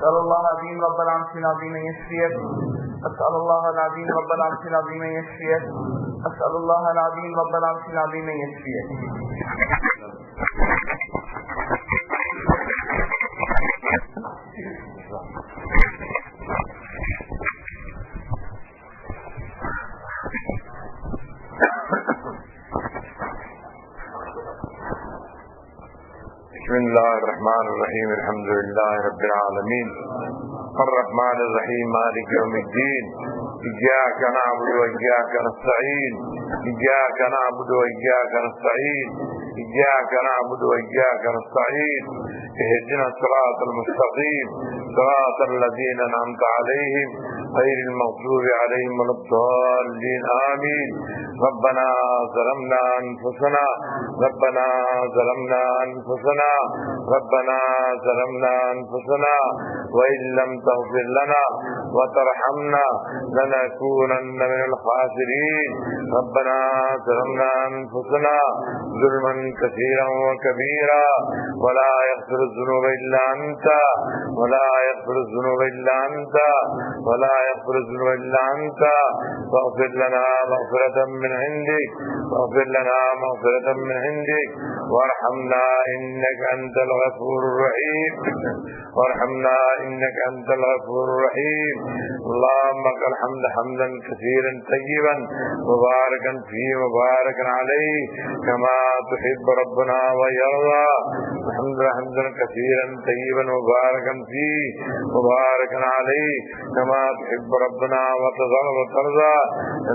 أسأل الله العظيم رب العرش العظيم أن يشفيك. أسأل الله العظيم رب العرش العظيم أن يشفيك. أسأل الله العظيم رب العرش العظيم أن يشفيك. بسم الله الرحمن الرحيم. الحمد لله رب العالمين الرحمن الرحيم مالك يوم الدين. إياك نعبد وإياك نستعين. إياك نعبد وإياك نستعين. إياك نعبد وإياك نستعين. اهدنا الصراط المستقيم صراط الذين أنعمت عليهم غير المغضوب عليهم ولا الضالين آمين. ربنا ظلمنا أنفسنا ربنا ظلمنا أنفسنا ربنا ظلمنا أنفسنا وإن لم تغفر لنا وترحمنا لنكونن من الخاسرين. ربنا ظلمنا أنفسنا ظلما كثيرا وكبيرا ولا يغفر الذنوب إلا أنت ولا يغفر الذنوب إلا أنت ولا يغفر الذنوب إلا أنت. فاغفر لنا مغفرة من عندك واغفر لنا مغفرة من عندك وارحمنا إنك أنت الغفور الرحيم. وارحمنا إنك أنت الغفور الرحيم. اللهم لك الحمد حمدا كثيرا طيبا مباركا فيه مباركا عليه كما تحب ربنا ويرضى. حمدا كثيرا طيبا مباركا فيه مباركا عليه كما تحب ربنا وترضى.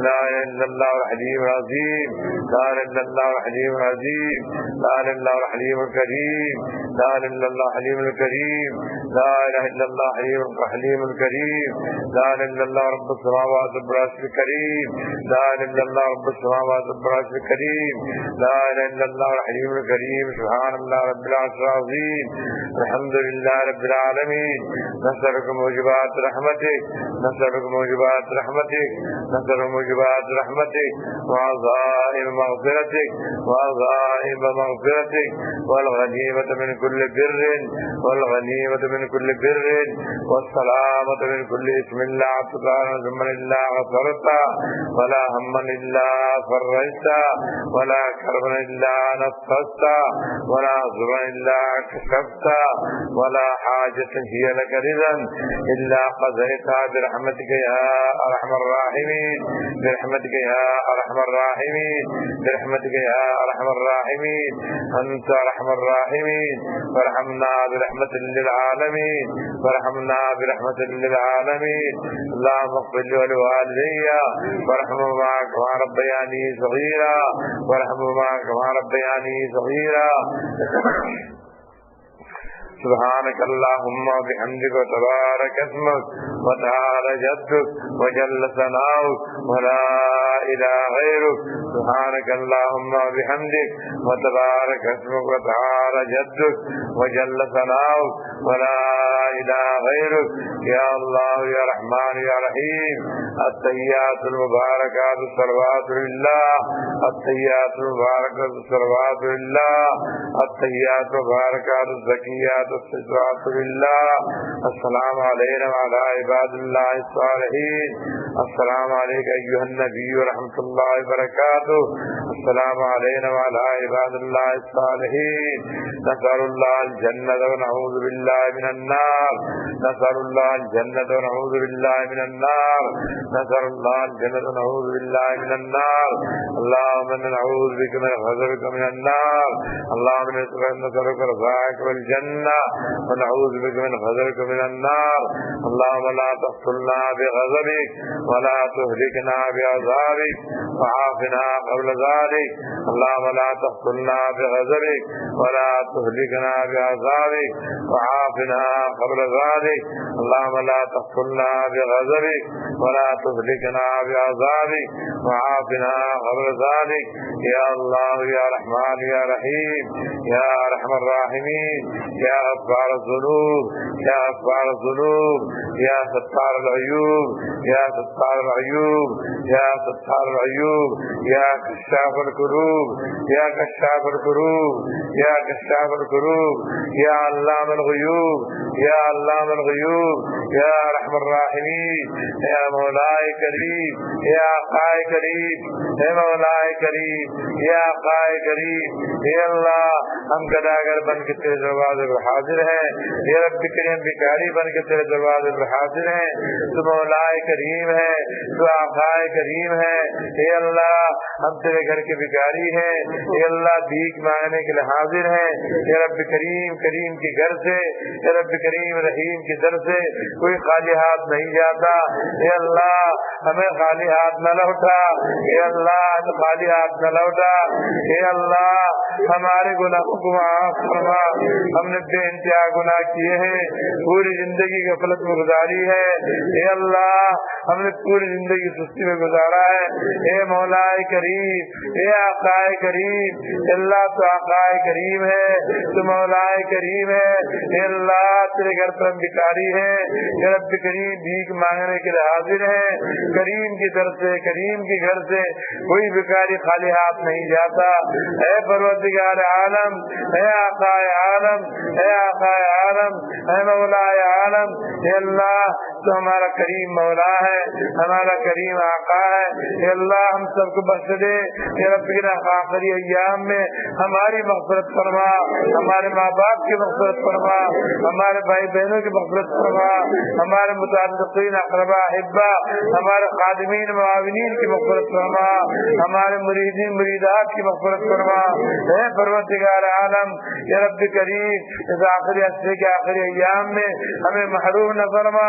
لا إله إلا الله الحليم العظيم. لا إله إلا الله الحليم العظيم. لا إله إلا الله الحليم الكريم. لا إله إلا الله الحليم الكريم. لا إله إلا الله الحليم الكريم. لا إله إلا الله رب السماوات والأرض الكريم. لا إله إلا الله رب السماوات والأرض الكريم. لا إله إلا الله الحليم الكريم. سبحان الله رب العرش العظيم. الحمد لله رب العالمين. نسألك موجبات رحمتك نسألك موجبات رحمتك نسألك موجبات رحمتك وعظائم مغفرتك وعظائم مغفرتك والغنيمة من كل بر والغنيمة من كل بر والسلامة من كل اسم لا تقال ذنبا إلا غفرت ولا هما إلا فرجت ولا كربا إلا نفست ولا ضرا إلا كشفت ولا حاجة هي لك رضا إلا قضيتها برحمتك يا أرحم الراحمين. برحمتك يا أرحم الراحمين. برحمتك يا أرحم الراحمين. أنت أرحم الراحمين. فارحمنا برحمة للعالمين. فارحمنا برحمة للعالمين. اللهم اغفر لي ولوالدي وارحمهما كما ربياني صغيرا وارحمهما كما ربياني صغيرا. سبحانك اللهم وبحمدك وتبارك اسمك وتعالى جدك وجل ثناؤك ولا إله غيرك. سبحانك اللهم وبحمدك وتبارك اسمك وتعالى جدك وجل ثناؤك ولا إله غيرك. يا الله يا رحمن يا رحيم. التحيات المباركات الصلوات لله. التحيات المباركات الصلوات لله. التحيات المباركات الزكيات الصلوات لله. السلام علينا وعلى عباد الله الصالحين. السلام عليك أيها النبي ورحمة الله وبركاته. السلام علينا وعلى عباد الله الصالحين. نسأل الله الجنة ونعوذ بالله من النار. نسأل الله الجنة ونعوذ بالله من النار. نسأل الله الجنة ونعوذ بالله من النار. اللهم نعوذ بك من غضبك من النار. اللهم نسألك رضاك والجنة ونعوذ بك من غضبك من النار. اللهم لا تقتلنا بغضبك ولا تهلكنا بعذابك وعافنا قبل ذلك. اللهم لا تقتلنا بغضبك ولا تهلكنا بعذابك وعافنا قبل ذلك. اللهم لا تقتلنا بغضبك ولا تهلكنا بعذابك وعافنا قبل ذلك. يا الله يا رحمن يا رحيم يا أرحم الراحمين. يا غفار الذنوب يا غفار الذنوب يا ستار العيوب يا ستار العيوب يا ستار العيوب يا كشاف الكروب يا كشاف الكروب يا كشاف الكروب يا علام الغيوب یا علام الغیوب یا رحم الراحمین یا مولا کریم یا آقا کریم اے مولا کریم یا آقا کریم اے اللہ ہم گداگر بن کے تیرے دروازے پر حاضر ہیں، یا رب کریم بھکاری بن کے تیرے دروازے پر حاضر ہیں، تو مولا کریم ہے، تو آقا کریم ہے، اے اللہ ہم تیرے گھر کے بھکاری ہیں، اے اللہ بھیک مانگنے کے لیے حاضر ہیں، یا رب کریم کریم کے گھر سے، یا رب کریم رحیم کے در سے کوئی خالی ہاتھ نہیں جاتا، اے اللہ ہمیں خالی ہاتھ نہ لوٹا، اے اللہ ہمیں خالی ہاتھ نہ لوٹا، اے اللہ ہمارے گناہوں کو معاف فرما، ہم نے بے انتہا گناہ کیے ہیں، پوری زندگی غفلت میں گزاری ہے، اے اللہ ہم نے پوری زندگی سستی میں گزارا ہے، اے مولا کریم اے آقا کریم، اللہ تو آقا کریم ہے، تو مولا کریم ہے، اے اللہ تیرے گھر پر ہم بھکاری ہیں، اے رب کریم بھیک مانگنے کے لیے حاضر ہیں، کریم کی طرف سے کریم کے گھر سے کوئی بھکاری خالی ہاتھ نہیں جاتا، اے پروردگار عالم، اے آقا عالم، اے آقا عالم، اے مولا عالم، اے اللہ تو ہمارا کریم مولا ہے، ہمارا کریم آقا ہے، اے اللہ ہم سب کو بخش دے، اے رب آخری ایام میں ہماری مغفرت فرما، ہمارے ماں باپ کی مغفرت فرما، ہمارے بھائی بہنوں کی مغفرت فرما، ہمارے متعلقین اقربا احبا، ہمارے خادمین معاونین کی مغفرت فرما، ہمارے مریدین مریدات کی مغفرت فرما، اے پروردگار عالم، اے رب کریم اس آخری عرصے کے آخری ایام میں ہمیں محروم نہ فرما،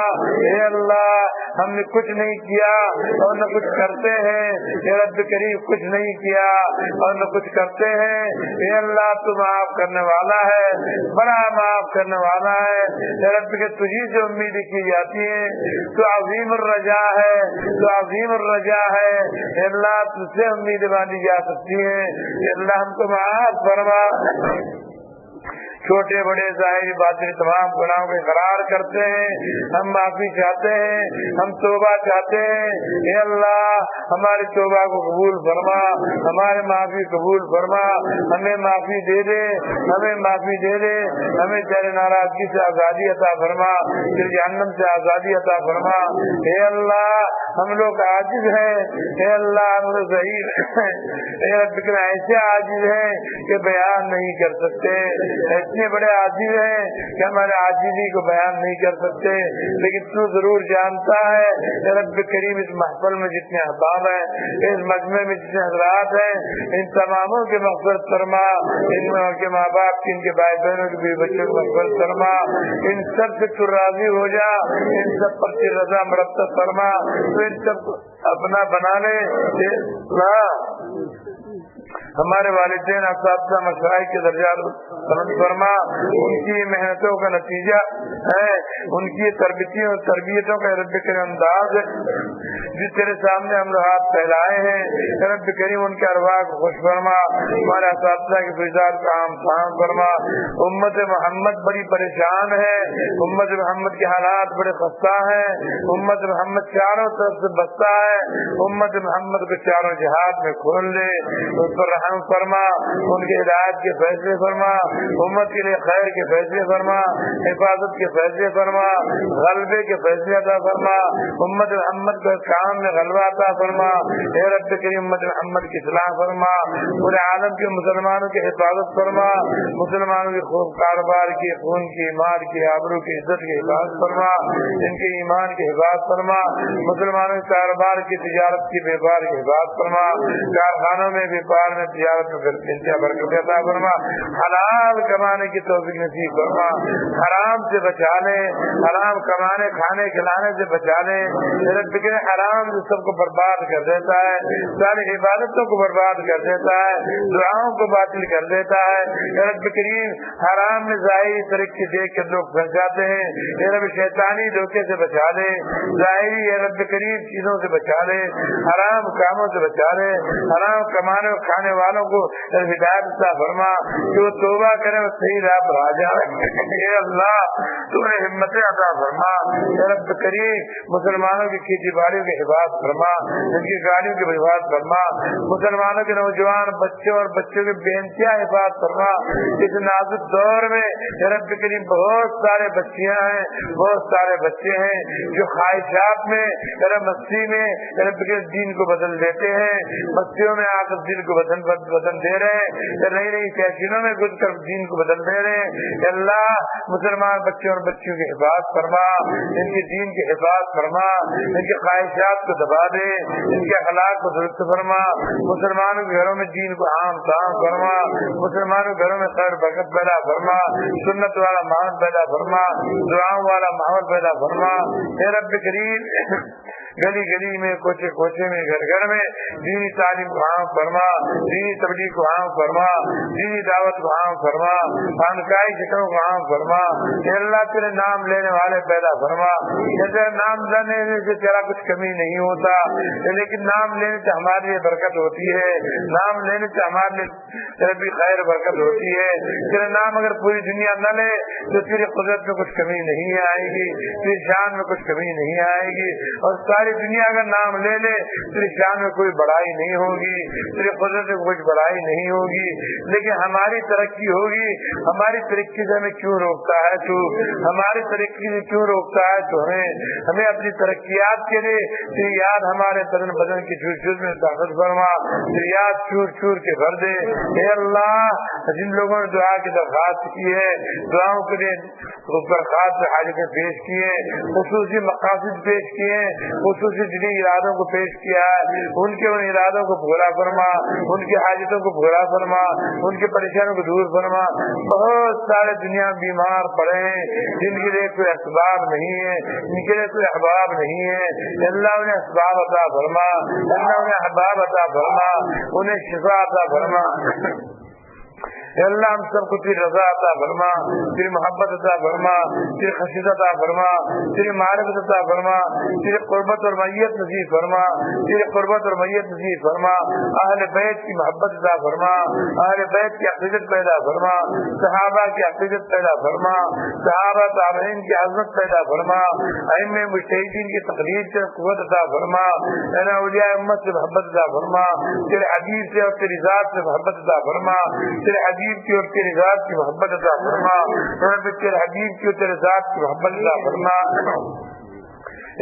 اے اللہ ہم نے کچھ نہیں کیا اور نہ کچھ کرتے ہیں، اے رب کریم کچھ نہیں کیا اور نہ کچھ کرتے ہیں، اے اللہ تو معاف کرنے والا ہے، بڑا معاف کرنے والا ہے، اے رب کہ تجھی سے امید کی جاتی ہے، تو عظیم الرجا ہے، تو عظیم الرجا ہے، اے اللہ تجھ سے امید باندھی جا سکتی ہے، اے اللہ ہم کو معاف فرما، چھوٹے بڑے ظاہری باطنی تمام گناہوں کو اقرار کرتے ہیں، ہم معافی چاہتے ہیں، ہم توبہ چاہتے ہیں، اے اللہ ہماری توبہ کو قبول فرما، ہمارے معافی قبول فرما، ہمیں معافی دے دے، ہمیں معافی دے دے، ہمیں تیرے ناراضگی سے آزادی عطا فرما، تیرے جہنم سے آزادی عطا فرما، اے اللہ ہم لوگ عاجز ہیں، اے اللہ ہم لوگ ضعیف ہیں، اے رب ایسے عاجز ہیں کہ بیان نہیں کر سکتے، اتنے بڑے عاجز ہیں کہ ہمارے عاجزی کو بیان نہیں کر سکتے، لیکن تو ضرور جانتا ہے، اے رب کریم اس محفل میں جتنے احباب ہیں، اس مجمع میں جتنے حضرات ہیں، ان تماموں کی مغفرت فرما، ان کے ماں باپ کی، ان کے بھائی بہنوں کے بیوی بچوں کی مغفرت فرما، ان سب سے تو راضی ہو جا، ان سب پر کی رضا مرتب فرما، تو ان سب کو اپنا بنا لے، ہمارے والدین اساتذہ مشائخ کے درجات بلند فرما، ان کی محنتوں کا نتیجہ ہے، ان کی تربیتوں کا رب کریم انداز ہے جس تیرے سامنے ہم لوگ ہاتھ پھیلائے ہیں، رب کریم ان کے ارواح کو خوش فرما، ہمارے اساتذہ کے فیضات کا عام فہم فرما، امت محمد بڑی پریشان ہے، امت محمد کے حالات بڑے خستہ ہیں، امت محمد چاروں طرف سے بستا ہے، امت محمد کو چاروں جہاد میں کھول دے، اس پر رحم فرما، ان کے ہدایت کے فیصلے فرما، امت کے لیے خیر کے فیصلے فرما، حفاظت کے فیصلے فرما، غلبے کے فیصلے عطا فرما، امت محمد کو کام میں غلبہ عطا فرما، اے رب کریم امت محمد کی اصلاح فرما، پورے عالم کے مسلمانوں کی حفاظت فرما، مسلمانوں کے خوب کاروبار کی، خون کی، مال کی، آبرو کی، عزت کی حفاظت فرما، ان کے ایمان کی حفاظت فرما، مسلمانوں کے کاروبار کی، تجارت کی، بیپار کی حفاظت فرما، کارخانوں میں، بیپار میں، تجارت میں انتہا برکت عطا فرما، حلال کمانے کی توفیق نصیب فرما، حرام سے بچا لے، حرام کمانے کھانے کھلانے سے بچا لے، رب کریم حرام جو سب کو برباد کر دیتا ہے، ساری عبادتوں کو برباد کر دیتا ہے، دعاؤں کو باطل کر دیتا ہے، رب کریم حرام میں ظاہری طریقے دیکھ کر لوگ پھنس جاتے ہیں، رب شیطانی دھوکے سے بچا لے، ظاہری رب کریم چیزوں سے بچا لے، حرام کاموں سے بچا لے، حرام کمانے اور کھانے والوں کو ہدایت عطا فرما، جو توبہ کرے وہ صحیح راہ پر آ جائے۔ اے اللہ تو نے ہمت عطا فرما، اے رب کریم مسلمانوں کی کھیتی باڑیوں کی حفاظت فرما، ان کی گاڑیوں کی حفاظت فرما، مسلمانوں کے نوجوان بچوں اور بچوں کی بےانتہا حفاظت فرما۔ اس نازک دور میں اے رب کریم بہت سارے بچیاں ہیں، بہت سارے بچے ہیں جو خواہشات میں مستی میں رب کے دین کو بدل دیتے ہیں، مستیوں میں آ کر دین کو بدل دے رہے ہیں، نئی نئی فیشنوں میں گھس کر دین کو بدل دے رہے ہیں۔ اللہ مسلمان بچوں اور بچیوں کی حفاظت فرما، ان کے دین کی حفاظت فرما، ان کی خواہشات کو دبا دے، ان کے اخلاق کو درست فرما، مسلمانوں کے گھروں میں دین کو عام تام فرما، مسلمانوں کے گھروں میں خیر برکت پیدا فرما، سنت والا ماحول پیدا فرما، دعاؤں والا ماحول پیدا فرما۔ اے رب کریم گلی گلی میں کوچے کوچے میں گھر گھر میں دینی تعلیم کو عام فرما، دینی تبلیغ کو عام فرما، دینی دعوت کو عام فرما، خانقاہی شکلوں کو عام فرما۔ اے اللہ تیرے نام لینے والے پیدا فرما، جیسے نام لینے سے تیرا کچھ کمی نہیں ہوتا، لیکن نام لینے سے ہمارے لیے برکت ہوتی ہے، نام لینے سے ہمارے لیے بھی خیر برکت ہوتی ہے۔ تیرے نام اگر پوری دنیا نہ لے تو تیری قدرت میں کچھ کمی نہیں آئے گی، تیری شان میں کچھ کمی نہیں آئے گی، اور ساری دنیا اگر نام لے لے تیری شان میں کوئی بڑائی نہیں ہوگی، تیری قدرت میں کچھ بڑائی نہیں ہوگی، لیکن ہماری ترقی ہوگی۔ ہماری ترقی سے ہمیں کیوں روکتا ہے تو؟ ہماری ترقی سے کیوں روکتا ہے تو؟ ہمیں اپنی ترقیات کے لیے تیری یاد ہمارے بدن کی چور چور میں طاقت فرما، تیری یاد چور چور کے بھر دے۔ اے اللہ جن لوگوں نے دعا کی درخواست کی ہے، دعاؤں کے لیے درخواست حاجتیں پیش کی ہیں، خصوصی مقاصد پیش کیے ہیں، خصوصی دینی ارادوں کو پیش کیا ہے، ان کے ان ارادوں کو پورا فرما، ان کی حاجتوں کو پورا فرما، ان کی پریشانیوں کو دور فرما۔ بہت سارے دنیا بیمار پڑے ہیں جن کے لیے کوئی اسباب نہیں ہے، جن کے لیے کوئی احباب نہیں ہے، اللہ انہیں اسباب عطا فرما، اللہ انہیں احباب عطا فرما، انہیں شفا عطا فرما۔ اے اللہ ہم سب کو تیری رضا عطا فرما، تیری محبت عطا فرما، تیری خشیت عطا فرما، تیری معرفت عطا فرما، تیری قربت اور میت نصیب فرما، تیری قربت اور میت نصیب فرما، اہل بیت کی محبت عطا فرما، اہل بیت کی عقیدت پیدا فرما، صحابہ کی عقیدت پیدا فرما، صحابہ تابعین کی عظمت پیدا فرما، ائمہ مجتہدین کی تقلید سے قوت عطا فرما، اولیاء امت سے محبت عطا فرما، تیرے حبیب سے اور تیری ذات سے محبت عطا فرما، تیرے حبیب کی اور تیری ذات کی محبت عطا فرما، تیرے حبیب کی اور تیرے ذات کی محبت عطا فرما۔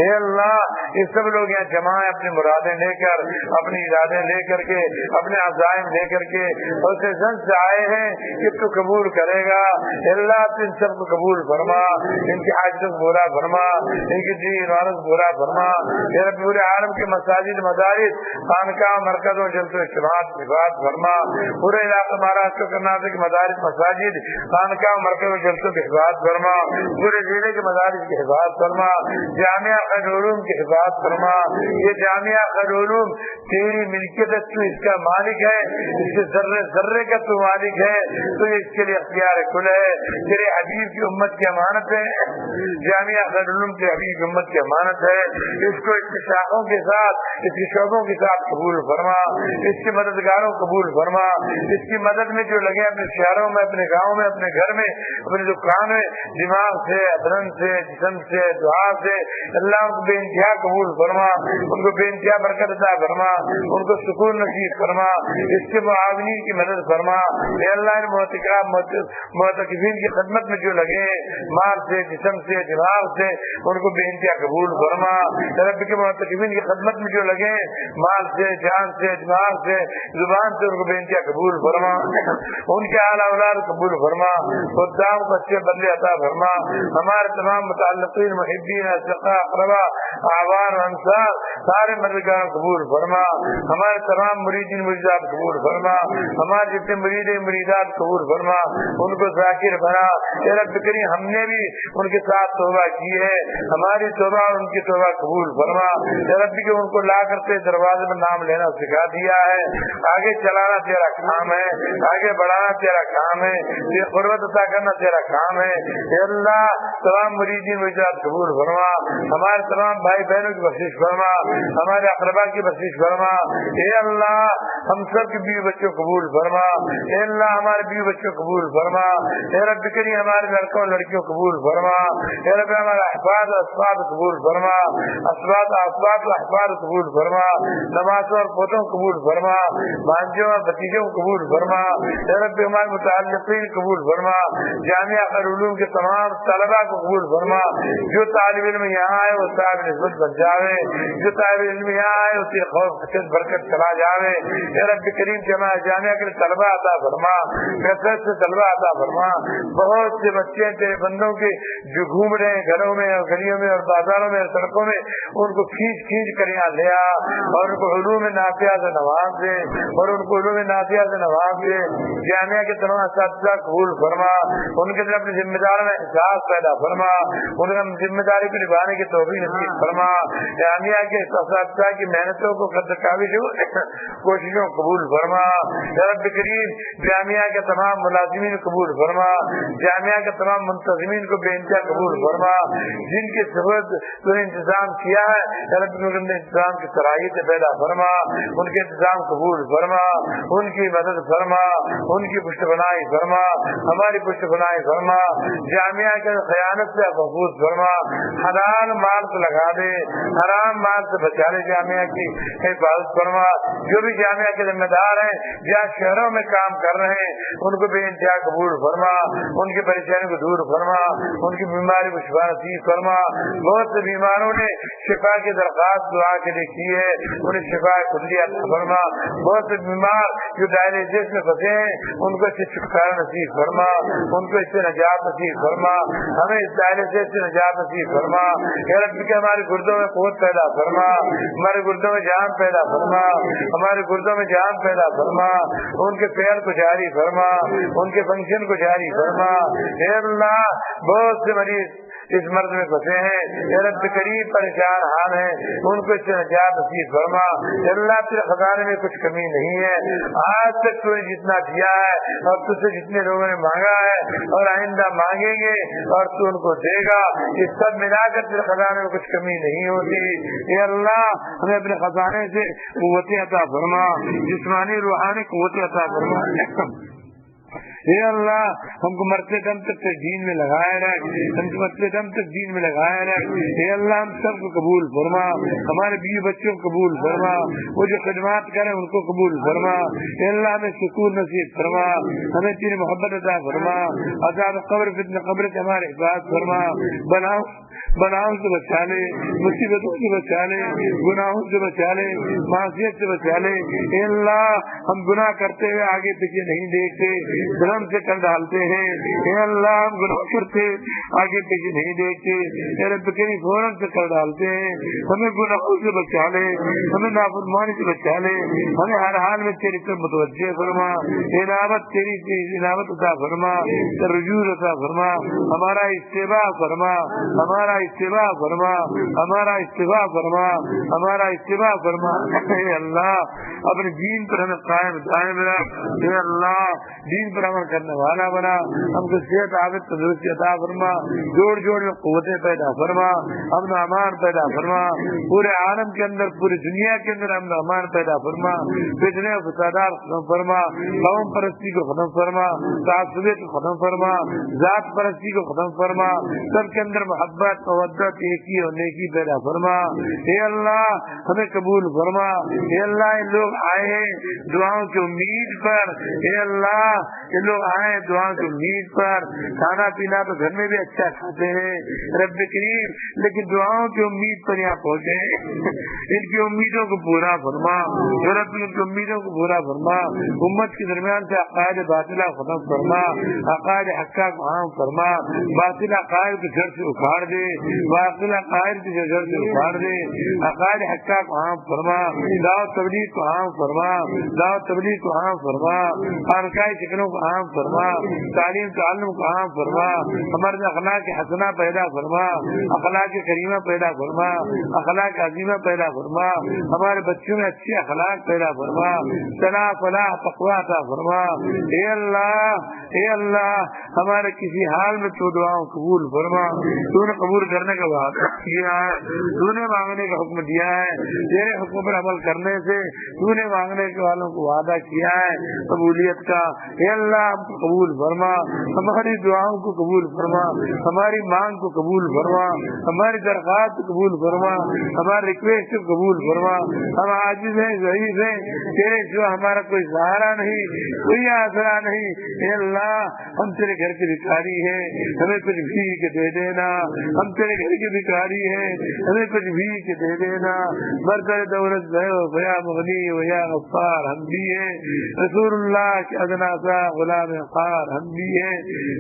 اے اللہ یہ سب لوگ یہاں جمع ہیں اپنی مرادیں لے کر، اپنی ارادیں لے کر کے، اپنے عزائم لے کر کے، اور سے زن سے آئے ہیں کہ تو قبول کرے گا۔ اے اللہ تو ان سب کو قبول فرما، ان کی حاجتوں کو پورا فرما، ان کی دین عبادت کو پورا فرما۔ اے رب پورے عالم کے مساجد، مدارس، خانقاہ، مرکزوں، جلسوں اجتماعات کی حفاظت فرما۔ پورے علاقہ مہاراشٹر کرناٹک کے مدارس، مساجد، خانقاہ، مرکزوں، جلسوں کی حفاظت فرما۔ پورے ضلع کے مدارس کی حفاظت فرما۔ جامعہ خیر علوم کی حفاظت فرما۔ یہ جامعہ خیر علوم تیری ملکیت ہے، تو اس کا مالک ہے، اس کے ذرے ذرے کا تو مالک ہے، تو اس کے لیے اختیار کل ہے، تیرے حبیب کی امت کی امانت ہے۔ جامعہ خیر علوم کے حبیب کی امت کی امانت ہے، اس کو اس کی شاخوں کے ساتھ، اس کی شعبوں کے ساتھ قبول فرما، اس کے مددگاروں قبول فرما، اس کی مدد میں جو لگے اپنے شہروں میں، اپنے گاؤں میں، اپنے گھر میں، اپنے دکان میں، دماغ سے، بدن سے، جسم سے، دعا سے، اللہ ان کو بے انتہا قبول فرما، ان کو بے انتہا برکت عطا فرما، ان کو سکون نصیب فرما، اس کے معاونین کی مدد فرما۔ اے اللہ ان معتکفین کی خدمت میں جو لگے مال سے، جسم سے، دماغ سے، ان کو بے انتہا قبول فرما۔ رب کے معتکفین کی خدمت میں جو لگے مال سے، جان سے، دماغ سے، زبان سے، ان کو بے انتہا قبول فرما۔ ان کے اعلیٰ اولاد قبول فرما، خدام کو اچھے بدلے عطا فرما۔ ہمارے تمام متعلقین، محبین، اصدقاء، اقربا، اعوان، انصار، سارے مددگاروں قبول فرما۔ ہمارے تمام مریدین مریدات قبول فرما، ہمارے جتنے مرید مریدات قبول فرما، ان کو ذاکر بنا۔ اے رب کریم ہم نے بھی ان کے ساتھ توبہ کی ہے، ہماری توبہ اور ان کی توبہ قبول فرما۔ اے رب کہ ان کو لا کرتے دروازے میں نام لینا سکھا دیا ہے، آگے چلانا تیرا کام ہے، آگے بڑھانا تیرا کام ہے، یہ قربت عطا کرنا تیرا کام ہے۔ اے اللہ تمام مریدین مریدات قبول فرما۔ ہمارے تمام بھائی بہنوں کی بخشش فرما, ہمارے اقربا کی بخشش فرما. اے اللہ ہم سب کے بیوی بچوں قبول فرما. اے اللہ ہمارے بیوی بچوں قبول فرما. اے رب کریم ہمارے لڑکوں لڑکیوں قبول فرما. اے رب ہمارے احفاد اسباب قبول فرما. اسباب احفاد قبول فرما. نمازوں اور پوتوں قبول فرما. بھانجوں اور بھتیجوں قبول فرما. اے رب ہمارے متعلقین قبول فرما. جامعہ علوم کے تمام طلباء کو قبول فرما. جو طالب علم یہاں آئے وہ صاحب نسبت بن جاوے. جو طالب علم یہاں آئے اس کی خوف خشیت برکت چلا جاوے. اے رب کریم جامعہ کے طلباء عطا فرما. کثرت سے طلباء عطا فرما. بہت سے بچے تیرے بندوں کے جو گھوم رہے ہیں گھروں میں اور گلیوں میں اور بازاروں میں اور سڑکوں میں, ان کو کھینچ کر یہاں لے آ اور ان کو علوم نافعہ سے نواز دے اور ان کو علوم نافعہ سے نواز دے. جامعہ کے تمام اساتذہ قبول فرما. ان کے اندر اپنی ذمہ داروں میں احساس پیدا فرما. ان کا ذمہ داری کو نبھانے کی توفیق نصیب فرما. جامعہ کے اساتذہ کی محنتوں کو قدر کاوشوں کوششوں قبول فرما. رب کریم جامعہ کے تمام ملازمین قبول فرما. جامعہ کے تمام منتظمین کو بے انتہا قبول فرما. جن کی سہولت تو نے انتظام کیا ہے رب انتظام کی صلاحیت پیدا فرما. ان کے انتظام قبول فرما. ان کی مدد فرما. ان کی پشت بنائی فرما. ہماری پشت بنائی فرما. جامعہ کے خیانت سے محفوظ فرما. حلال مال سے لگا دے, حرام مال سے بچا لے. جامعہ کی حفاظت فرما. جو بھی جامعہ کے ذمہ دار ہیں جہاں شہروں میں کام کر رہے ہیں ان کو بے انتہا قبول فرما. ان کی پریشانی کو دور فرما. ان کی بیماری کو شفا نصیب فرما. بہت سے بیماروں نے شفا کی درخواست دعا کے لیے کی ہے, انہیں شفا کلی عطا فرما. بہت سے بیمار جو ڈائلیسس میں پھنسے ہیں ان کو اس سے چھٹکارا نصیب فرما. ان کو اس سے نجات نصیب فرما. ہمیں اس ڈائلیسس سے نجات نصیب فرما. اے رب کہ ہمارے گردوں میں قوت پیدا فرما. ہمارے گردوں میں جان پیدا فرما. ہمارے گردوں میں جان پیدا فرما. ان کے فعل کو جاری فرما. ان کے فنکشن کو جاری فرما. اے اللہ بہت سے مریض اس مرض میں پھنسے ہیں, اے رب کریم پریشان حال ہیں, ان کو اس سے نجات نصیب فرما. اے اللہ تیرے خزانے میں کچھ کمی نہیں ہے. آج تک تو نے جتنا دیا ہے اور تجھ سے جتنے لوگوں نے مانگا ہے اور آئندہ مانگیں گے اور تو ان کو دے گا, یہ سب ملا کر تیرے خزانے میں کچھ کمی نہیں ہوتی. اے اللہ ہمیں اپنے خزانے سے قوتیں عطا فرما, جسمانی روحانی قوتیں عطا فرما. اے اللہ ہم کو مرتے دم تک دین میں لگائے رکھ. ہم کو مرتے دم تک دین میں لگائے رکھ. اے اللہ ہم سب کو قبول فرما. ہمارے بیوی بچوں کو قبول فرما. وہ جو خدمات کریں ان کو قبول فرما. اے اللہ ہمیں سکون نصیب فرما. ہمیں تیری محبت عطا فرما. عذاب قبر فتنہ قبر سے ہمارے حفاظت فرما. بناؤں سے بچا لے, مصیبتوں سے بچا لے, گناہوں سے بچا لے, معصیت سے بچا لے. اے اللہ ہم گناہ کرتے ہوئے آگے پیچھے نہیں دیکھتے, ظلم سے کر ڈالتے ہیں. اے اللہ ہم گناہ کرتے آگے پیچھے نہیں دیکھتے, اے رب کریم فوراً سے کر ڈالتے ہیں. ہمیں گناہوں سے بچا لے, ہمیں نافرمانی سے بچا لے. ہمیں ہر حال میں تیری طرف متوجہ فرما. عنابت تیری عنابت عطا فرما, رجوع عطا فرما. ہمارا اتباع فرما, ہمارا اتباع فرما, ہمارا اتباع فرما, ہمارا اتباع فرما. اے اللہ اپنے دین پر ہمیں قائم دائم رکھ. اے اللہ دین پر عمل کرنے والا بنا. ہم کو صحت عافیت تندرستی عطا فرما. جوڑ جوڑ میں قوتیں پیدا فرما, امن و امان پیدا فرما. پورے عالم کے اندر پوری دنیا کے اندر امن و امان پیدا فرما. فتنے و فسادات ختم فرما. قوم پرستی کو ختم فرما. تعصبیت کو ختم فرما. ذات پرستی کو ختم فرما. سب کے اندر محبت مودت ایکی اور نیکی پیدا فرما. اے اللہ ہمیں قبول فرما. اے اللہ یہ لوگ آئے ہیں دعاؤں کی امید پر. اے اللہ یہ لوگ آئے ہیں دعاؤں کی امید پر. کھانا پینا تو گھر میں بھی اچھا کھاتے ہیں رب کریم, لیکن دعاؤں کی امید پر یہاں پہنچے. ان کی امیدوں کو پورا فرما. رب ان کی امیدوں کو پورا فرما. امت کے درمیان سے عقائد باطلہ ختم فرما. عقائد حقہ کو عام فرما. باطل عقائد کو جڑ سے اکھاڑ دے. باطل عقائد کی جڑ سے اکھاڑ دے. عقائد حقہ کو عام فرما. دعوت تبلیغ کو عام فرما. دعوت تبلیغ کو عام فرما. خانقاہ شکلوں کو عام عام فرما, تعلیم تعلم کو عام فرما, ہمارے اخلاق حسنہ پیدا فرما, اخلاق کریمہ پیدا فرما, اخلاق عظیمہ پیدا فرما, ہمارے بچوں میں اچھی اخلاق پیدا فرما, صلاح فلاح تقوی عطا فرما. اے اللہ ہمارے کسی حال میں تو دعاؤں قبول فرما. تو نے قبول کرنے کا وعدہ کیا ہے, تو نے مانگنے کا حکم دیا ہے, تیرے حکم پر عمل کرنے سے تو نے مانگنے کے والوں کو وعدہ کیا ہے قبولیت کا. اے اللہ ہم کو قبول فرما, ہماری دعاؤں کو قبول فرما, ہماری مانگ کو قبول فرما, ہماری درخواست کو قبول فرما, ہماری ریکویسٹ کو قبول فرما. ہم عاجز ہیں, ضعیف ہیں, تیرے سوا ہمارا کوئی سہارا نہیں, کوئی آسرا نہیں. اے اللہ ہم تیرے گھر کے بھکاری ہیں, ہمیں کچھ بھیک دے دینا. ہم تیرے گھر کے بھکاری ہیں, ہمیں کچھ بھیک دے دینا. برتر دولت بیا مغنی ویا غفار ہم بھی ہیں, رسول اللہ کے ادنا سا غلام خار ہم بھی ہیں,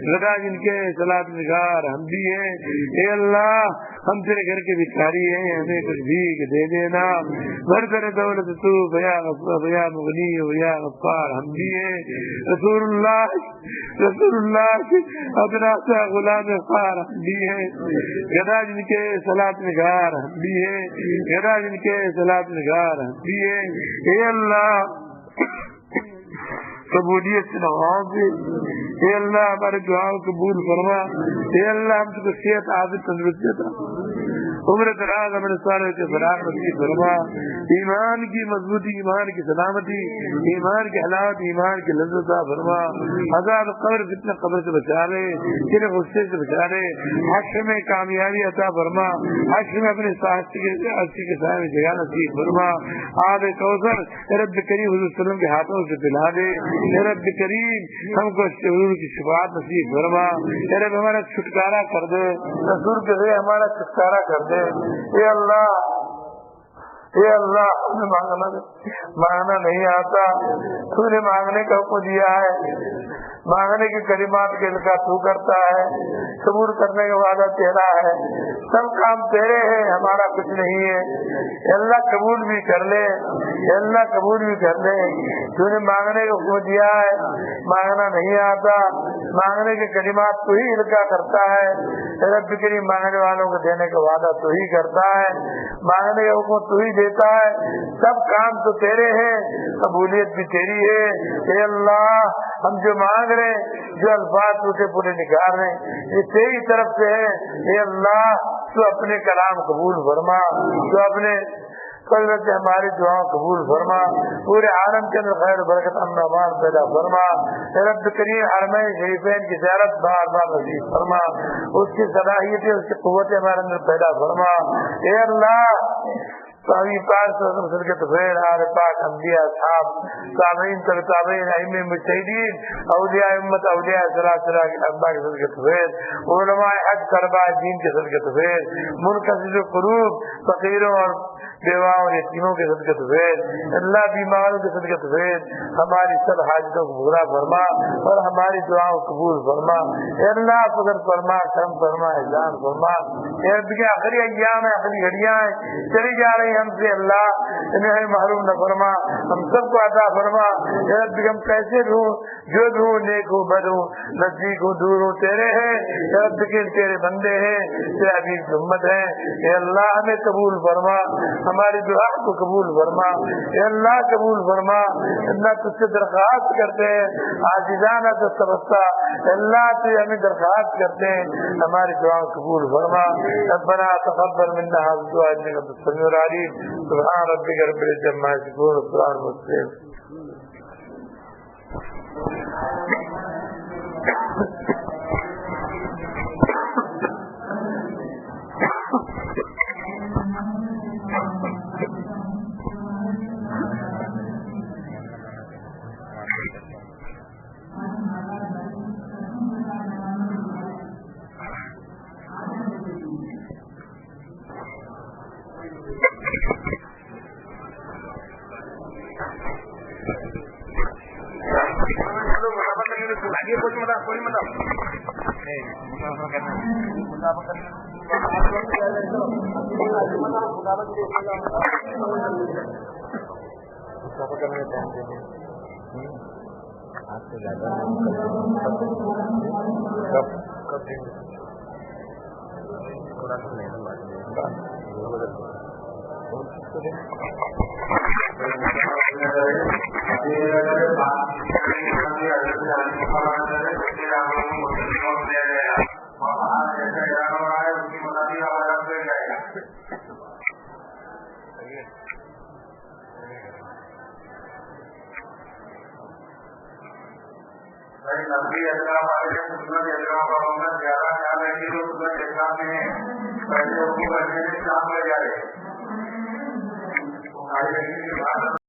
غدا جن کے صلاۃ نگار ہم بھی ہیں. اے اللہ ہم تیرے گھر کے بھکاری ہیں, ہمیں کچھ بھیک دے دینا. برتر دولت تو بیا مغنی ویا غفار ہم بھی ہیں, رسول اللہ کے ادنا سا غلام خار ہم بھی ہیں, غدا جن کے صلاۃ نگار ہم بھی ہیں, غدا جن کے صلاۃ نگار ہم بھی ہیں. اے اللہ قبولیت سے نواز دے. اے اللہ ہمارے دعاؤں قبول فرما. اے اللہ ہم کو صحت عافیت تندرستی عطا, عمر دراز ہمارے سارے کے فراغ نصیب فرما. ایمان کی مضبوطی, ایمان کی سلامتی, ایمان کی حلاوت, ایمان کی لذت عطا فرما. عذاب قبر فتنہ قبر سے بچا لے, تیرے غصے سے بچا لے. حشر میں کامیابی عطا فرما, حشر میں اپنے ساتھی کے سائے میں جگہ نصیب فرما. آب کوثر رب کریم حضور صلی اللہ علیہ وسلم کے ہاتھوں سے پلا دے. رب کریم ہم کو حضور کی شفاعت نصیب فرما. رب ہمارا چھٹکارا کر دے, رسول کے ذریعے ہمارا چھٹکارا کر دے. اے اللہ ہمیں مانگنا نہیں آتا, تو نے مانگنے کا حکم دیا ہے, مانگنے کی کلمات کے لکھا تو کرتا ہے, قبول کرنے کا وعدہ تیرا ہے. سب کام تیرے ہیں, ہمارا کچھ نہیں ہے. اللہ قبول بھی کر لے, اللہ قبول بھی کر لے. تو نے مانگنے کا حکم دیا ہے, مانگنا نہیں آتا, مانگنے کی کلمات تو ہی لکھا کرتا ہے. رب کریم مانگنے والوں کو دینے کا وعدہ تو ہی کرتا ہے, مانگنے کا حکم تو ہی دیتا ہے. سب کام تو تیرے ہیں, قبولیت بھی تیری ہے. اے اللہ ہم جو مانگ رہے ہیں, جو الفاظ اسے پورے نکال رہے ہیں, یہ تیری طرف سے ہے. اے اللہ تو اپنے کلام قبول فرما, تو اپنے قدرت سے ہماری دعاؤں قبول فرما. پورے عالم کے اندر خیر برکت امن امان پیدا فرما. رب کریم حرمین شریفین کی زیارت بار بار نصیب فرما. اس کی صلاحیتیں, اس کی قوتیں ہمارے اندر پیدا فرما. اے اللہ صحابی پاک صدقت خیر, آل پاک, انبیاء, اصحاب, تابعین, تبع تابعین, ائمہ مجتہدین, اولیاء امت, اولیاء صلاح کے ابا کی صدقت خیر, علماء حق طلباء دین کے صدقت خیر, منکسر قلوب, فقیروں اور بیواؤں اور یتیموں کے صدقت خیر. اللہ بیماروں کے صدقت خیر, ہماری سب حاجتوں کو پورا فرما اور ہماری دعاؤں قبول فرما. اے اللہ فضل فرما, کرم فرما, احسان فرما. اے رب کے آخری ایام ہیں, آخری گھڑیاں ہیں, چلی جا رہی ہم سے, اللہ انہیں محروم نہ فرما, ہم سب کو عطا فرما. اے رب ہم کیسے ڈھونڈ, جو ڈھونڈ, نیک ہوں بد ہوں, نزدیک ہوں دور ہوں, تیرے ہیں. اے رب کے تیرے بندے ہیں, تیرے حبیب امت ہیں. اے اللہ ہمیں قبول فرما, ہماری دعا کو قبول فرما. اے اللہ قبول فرما. اللہ تجھ سے درخواست کرتے ہیں, عاجزانہ تو سمجھتا, اللہ تجھے ہمیں درخواست کرتے ہیں, ہماری دعا قبول فرما. ربنا تقبل منا هذه الدعاء انك انت السميع العليم. سبحان ربك رب العزة عما يصفون وسلام على المرسلين. پہلے